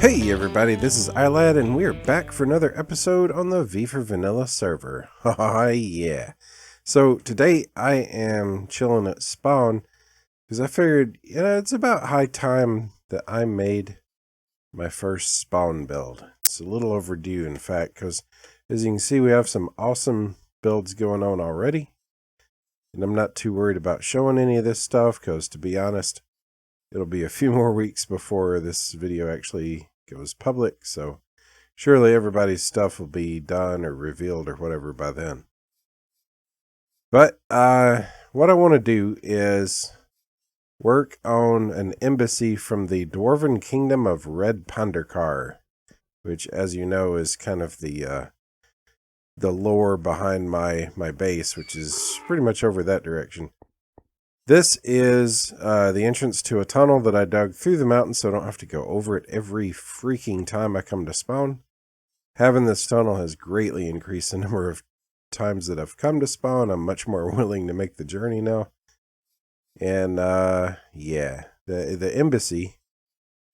Hey everybody, this is iLad and we're back for another episode on the V for Vanilla server. Haha, yeah. So today I am chilling at spawn because I figured, it's about high time that I made my first spawn build. It's a little overdue, in fact, because as you can see, we have some awesome builds going on already. And I'm not too worried about showing any of this stuff because, to be honest, it'll be a few more weeks before this video actually goes public, so surely everybody's stuff will be done or revealed or whatever by then. But what I want to do is work on an embassy from the Dwarven kingdom of Red Pandarkar, which, as you know, is kind of the lore behind my base, which is pretty much over that direction. This is the entrance to a tunnel that I dug through the mountain so I don't have to go over it every freaking time I come to spawn. Having this tunnel has greatly increased the number of times that I've come to spawn. I'm much more willing to make the journey now. And yeah, the embassy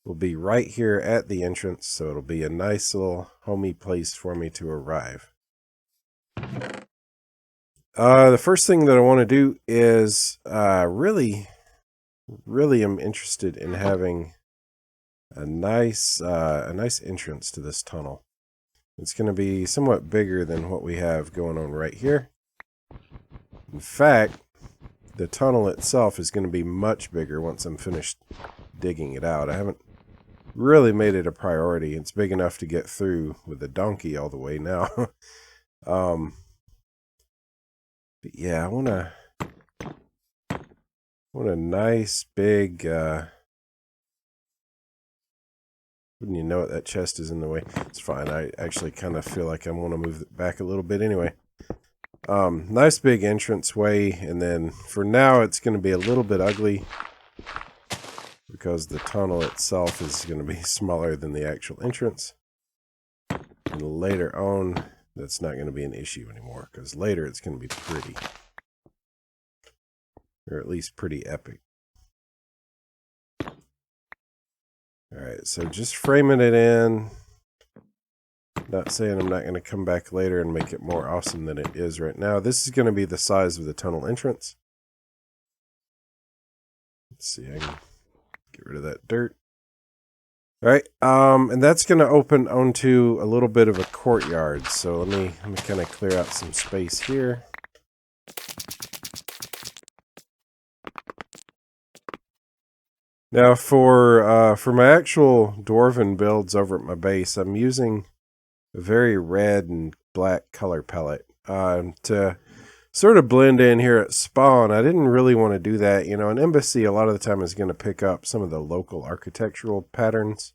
will be right here at the entrance, so it'll be a nice little homey place for me to arrive. The first thing that I want to do is really am interested in having a nice entrance to this tunnel. It's going to be somewhat bigger than what we have going on right here. In fact, the tunnel itself is going to be much bigger once I'm finished digging it out. I haven't really made it a priority. It's big enough to get through with a donkey all the way now. But yeah, I want a nice big, wouldn't you know it, that chest is in the way. It's fine. I actually kind of feel like I want to move it back a little bit anyway. Nice big entranceway, and then for now it's going to be a little bit ugly because the tunnel itself is going to be smaller than the actual entrance. And later on, that's not going to be an issue anymore, because later it's going to be pretty. Or at least pretty epic. Alright, so just framing it in. Not saying I'm not going to come back later and make it more awesome than it is right now. This is going to be the size of the tunnel entrance. Let's see, I can get rid of that dirt. Alright, and that's going to open onto a little bit of a courtyard. So let me kind of clear out some space here. Now for my actual Dwarven builds over at my base, I'm using a very red and black color palette to sort of blend in here at spawn. I didn't really want to do that. You know, an embassy a lot of the time is going to pick up some of the local architectural patterns.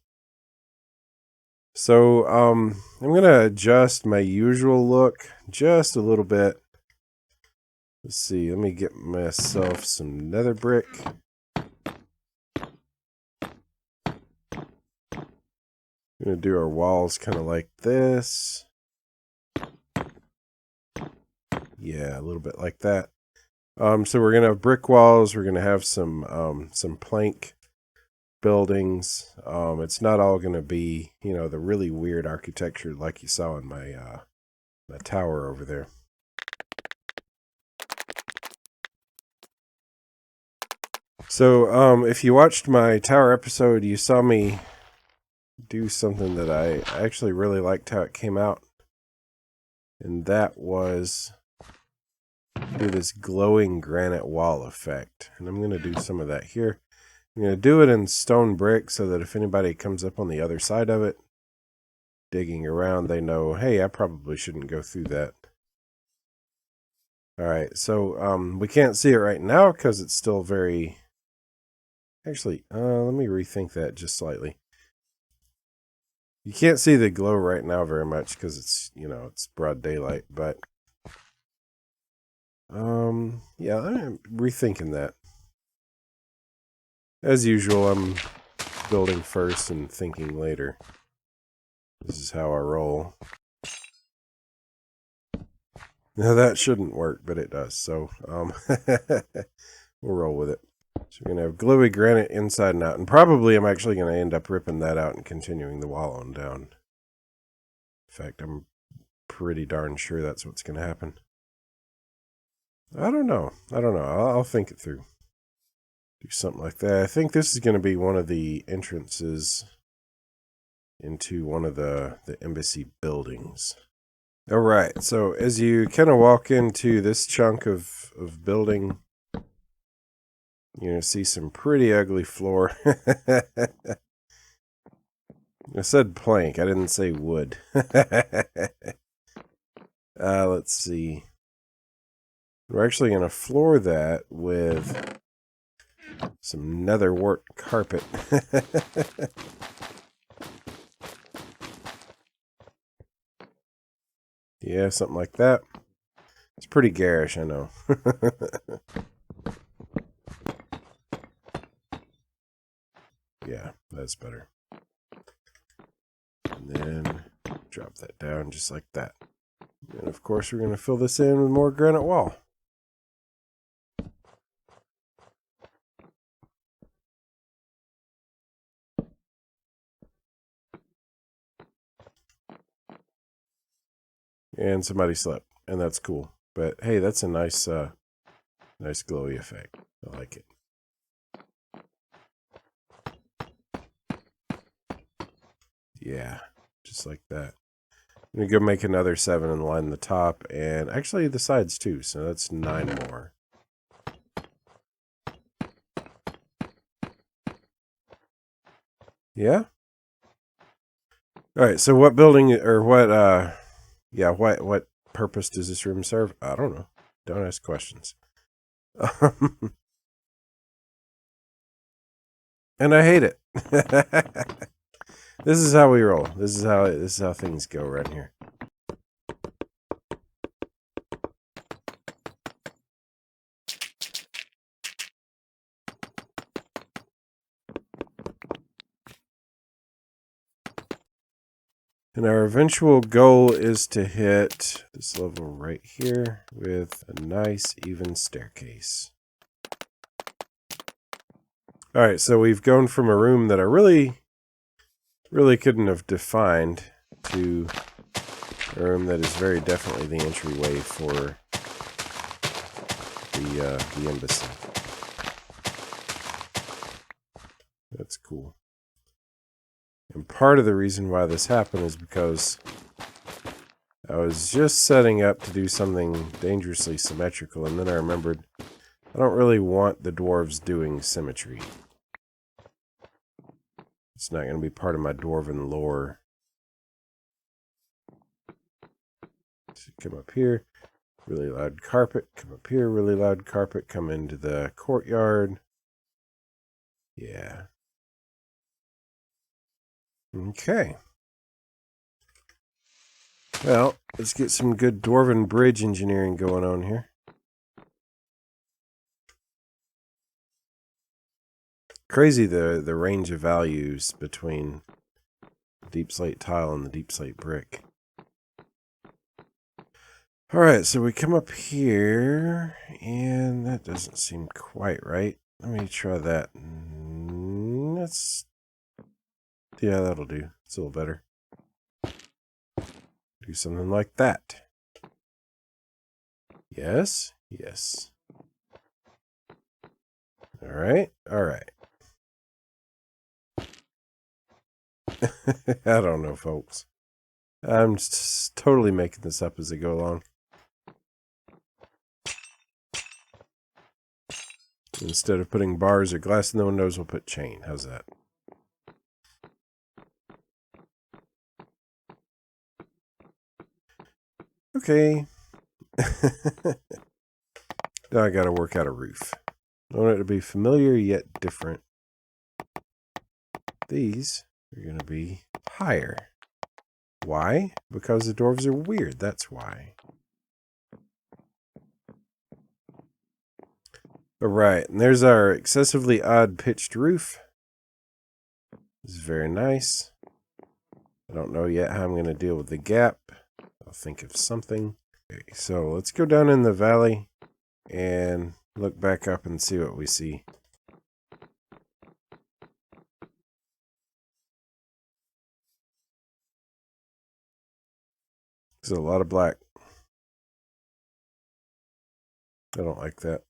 So I'm going to adjust my usual look just a little bit. Let's see, let me get myself some nether brick. I'm going to do our walls kind of like this. Yeah, a little bit like that. So we're going to have brick walls. We're going to have some plank buildings. It's not all going to be, the really weird architecture like you saw in my my tower over there. So if you watched my tower episode, you saw me do something that I actually really liked how it came out. And that was do this glowing granite wall effect. And I'm going to do some of that here. I'm going to do it in stone brick so that if anybody comes up on the other side of it, digging around, they know, hey, I probably shouldn't go through that. Alright, so we can't see it right now because it's still very... Actually, let me rethink that just slightly. You can't see the glow right now very much because it's, it's broad daylight, but yeah, I'm rethinking that. As usual, I'm building first and thinking later. This is how I roll. Now that shouldn't work, but it does, so we'll roll with it. So we're going to have glowy granite inside and out. And probably I'm actually going to end up ripping that out and continuing the wall on down. In fact, I'm pretty darn sure that's what's going to happen. I don't know. I'll think it through. Do something like that. I think this is going to be one of the entrances into one of the embassy buildings. All right. So as you kind of walk into this chunk of building, you're going to see some pretty ugly floor. I said plank. I didn't say wood. Let's see. We're actually going to floor that with some netherwort carpet. Yeah, something like that. It's pretty garish, I know. Yeah, that's better. And then drop that down just like that. And of course, we're going to fill this in with more granite wall. And somebody slept, and that's cool. But hey, that's a nice, nice glowy effect. I like it. Yeah, just like that. I'm going to go make another 7 and line the top, and actually the sides too, so that's 9 more. Yeah? Alright, so what building, or what, yeah, what purpose does this room serve? I don't know. Don't ask questions. And I hate it. This is how we roll. This is how things go around here. And our eventual goal is to hit this level right here with a nice even staircase. Alright, so we've gone from a room that I really couldn't have defined to a room that is very definitely the entryway for the embassy. That's cool. And part of the reason why this happened is because I was just setting up to do something dangerously symmetrical, and then I remembered I don't really want the dwarves doing symmetry. It's not going to be part of my dwarven lore. So come up here, really loud carpet. Come up here, really loud carpet. Come into the courtyard. Yeah. Okay. Well, let's get some good Dwarven bridge engineering going on here. Crazy the range of values between deep slate tile and the deep slate brick. Alright, so we come up here, and that doesn't seem quite right. Let me try that. Yeah, that'll do. It's a little better. Do something like that. Yes, yes. Alright, alright. I don't know, folks. I'm just totally making this up as I go along. Instead of putting bars or glass in the windows, we'll put chain. How's that? Okay. Now I gotta work out a roof. I want it to be familiar yet different. These are gonna be higher. Why? Because the dwarves are weird, that's why. Alright, and there's our excessively odd pitched roof. This is very nice. I don't know yet how I'm going to deal with the gap. I'll think of something. Okay, so let's go down in the valley and look back up and see what we see. There's a lot of black. I don't like that.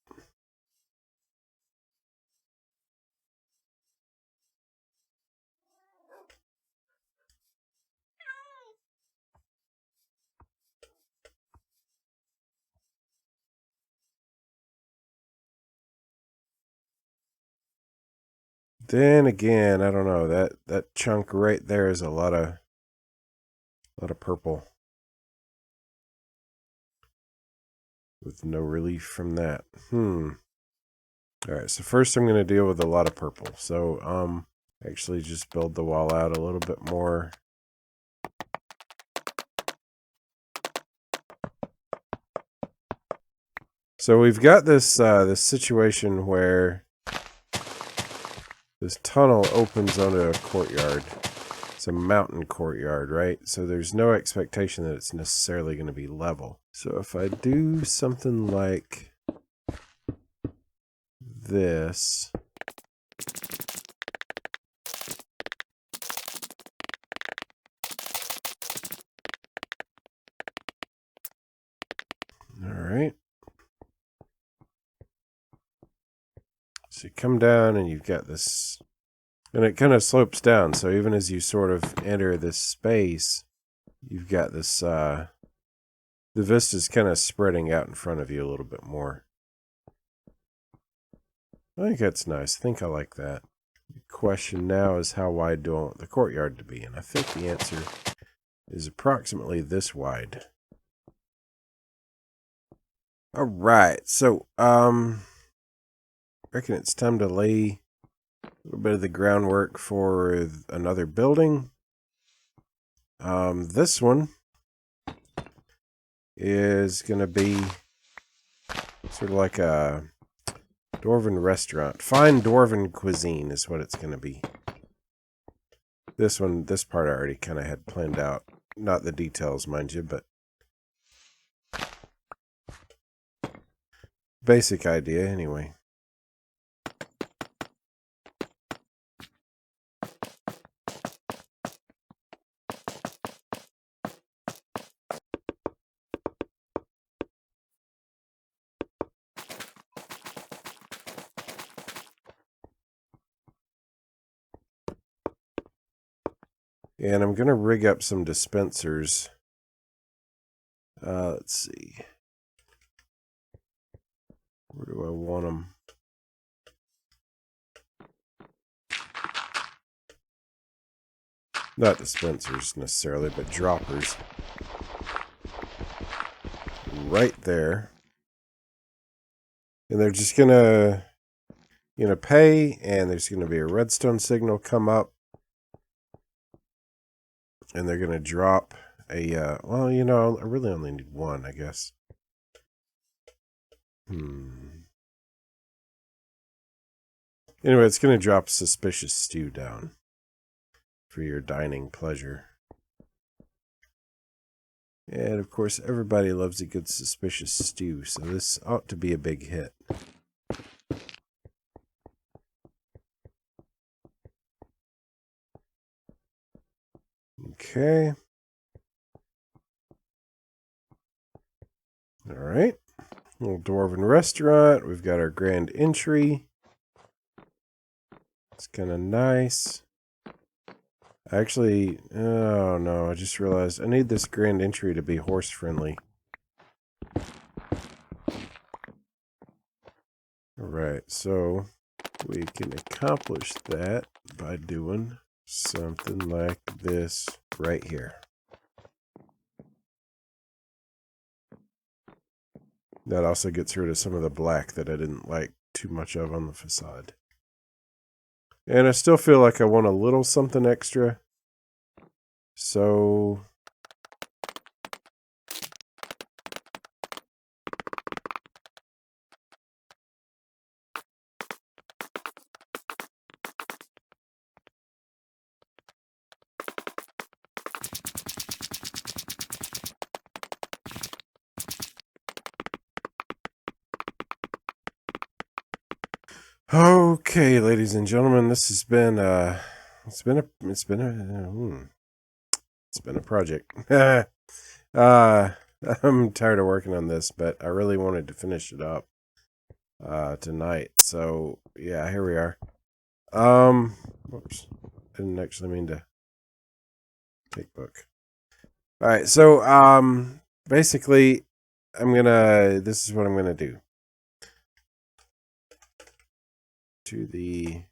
Then again, I don't know. That chunk right there is a lot of purple. With no relief from that. Alright, so first I'm going to deal with a lot of purple. So, actually just build the wall out a little bit more. So we've got this this situation where this tunnel opens onto a courtyard. It's a mountain courtyard, right? So there's no expectation that it's necessarily going to be level. So if I do something like this, all right. So you come down and you've got this, and it kind of slopes down. So even as you sort of enter this space, you've got this, the vista's kind of spreading out in front of you a little bit more. I think that's nice. I think I like that. The question now is, how wide do I want the courtyard to be? And I think the answer is approximately this wide. All right, so I reckon it's time to lay a little bit of the groundwork for another building. This one is going to be sort of like a Dwarven restaurant. Fine Dwarven cuisine is what it's going to be. This part I already kind of had planned out. Not the details, mind you, but basic idea anyway. And I'm going to rig up some dispensers. Let's see. Where do I want them? Not dispensers necessarily, but droppers. Right there. And they're just going to, pay, and there's going to be a redstone signal come up. And they're going to drop a, well, I really only need one, I guess. Anyway, it's going to drop suspicious stew down for your dining pleasure. And, of course, everybody loves a good suspicious stew, so this ought to be a big hit. Okay. All right. Little Dwarven restaurant. We've got our grand entry. It's kind of nice. Actually, oh no, I just realized I need this grand entry to be horse friendly. Alright, so we can accomplish that by doing something like this right here. That also gets rid of some of the black that I didn't like too much of on the facade. And I still feel like I want a little something extra. So okay, ladies and gentlemen, this has been it's been a project. I'm tired of working on this, but I really wanted to finish it up tonight. So yeah, here we are. Whoops. Didn't actually mean to take book. All right, so basically this is what I'm gonna do. To the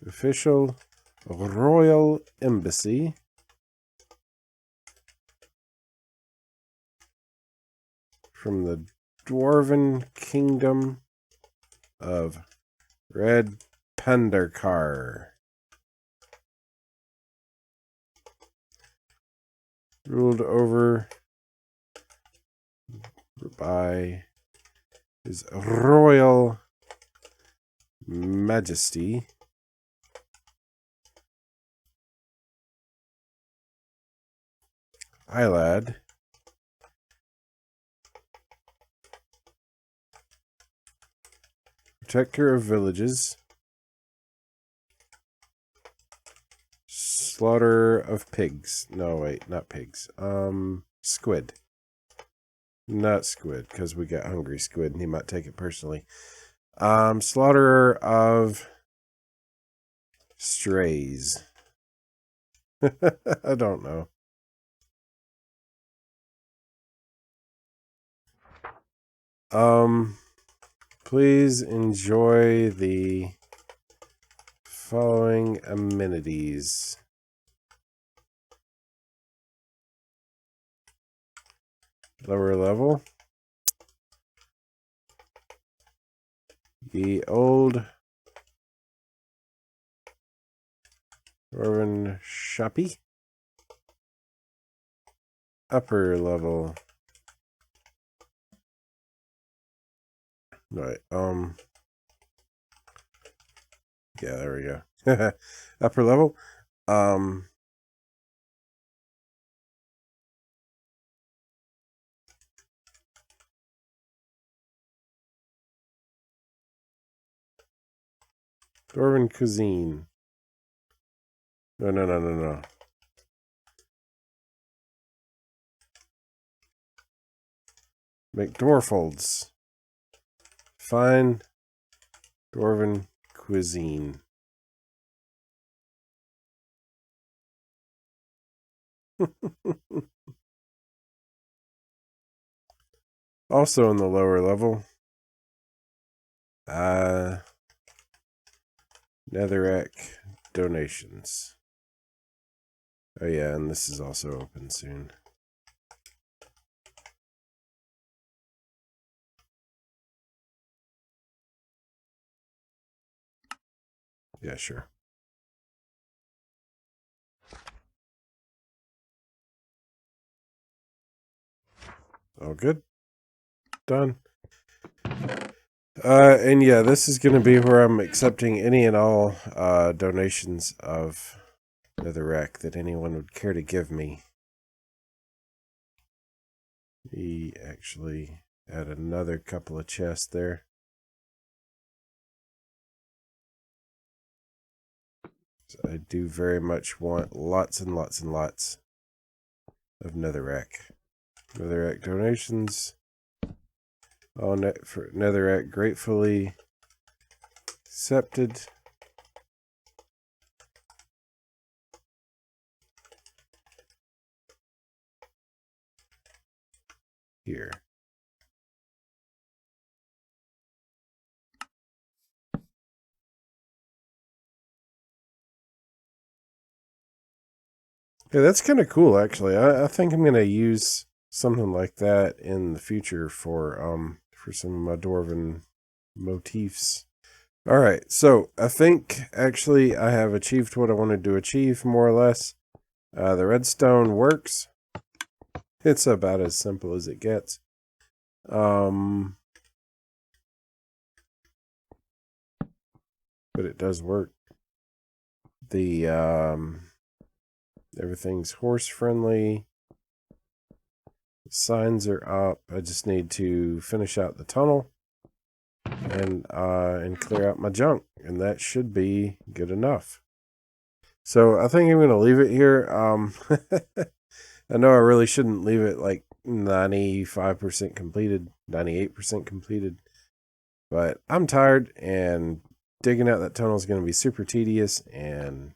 official royal embassy. From the Dwarven kingdom of Red Pandarkar. Ruled over by His Royal Majesty Ilad, Protector of Villages, Slaughter of Pigs. No, wait, not pigs. Squid. Not squid, because we got hungry squid, and he might take it personally. Slaughterer of strays. I don't know. Please enjoy the following amenities. Lower level. The old Dwarven shoppy. Upper level. Right. Yeah, there we go. Upper level. Dwarven cuisine. No. Make dwarfolds. Fine Dwarven cuisine. Also in the lower level, Netherrack donations. Oh yeah, and this is also open soon. Yeah, sure. All good. Done. And yeah, this is going to be where I'm accepting any and all donations of Netherrack that anyone would care to give me. We actually add another couple of chests there. So I do very much want lots and lots and lots of Netherrack. Netherrack donations. All for Netherrack gratefully accepted. Here. Yeah, that's kind of cool, actually. I think I'm going to use something like that in the future for some of my Dwarven motifs. All right, so I think actually I have achieved what I wanted to achieve, more or less. The redstone works. It's about as simple as it gets. But it does work. The everything's horse friendly. The signs are up. I just need to finish out the tunnel and clear out my junk, and that should be good enough. So I think I'm going to leave it here. I know I really shouldn't leave it like 95% completed, 98% completed, but I'm tired and digging out that tunnel is going to be super tedious, and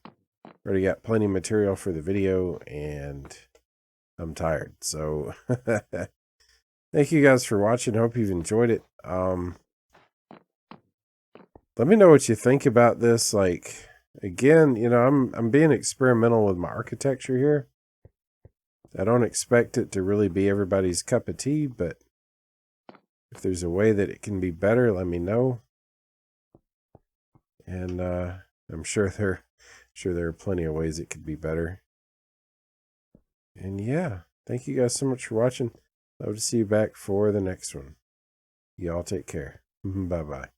already got plenty of material for the video and I'm tired. So thank you guys for watching. Hope you've enjoyed it. Let me know what you think about this. Like, again, you know, I'm being experimental with my architecture here. I don't expect it to really be everybody's cup of tea, but if there's a way that it can be better, let me know. And I'm sure there are plenty of ways it could be better. And yeah, thank you guys so much for watching. Love to see you back for the next one. Y'all take care. Bye-bye.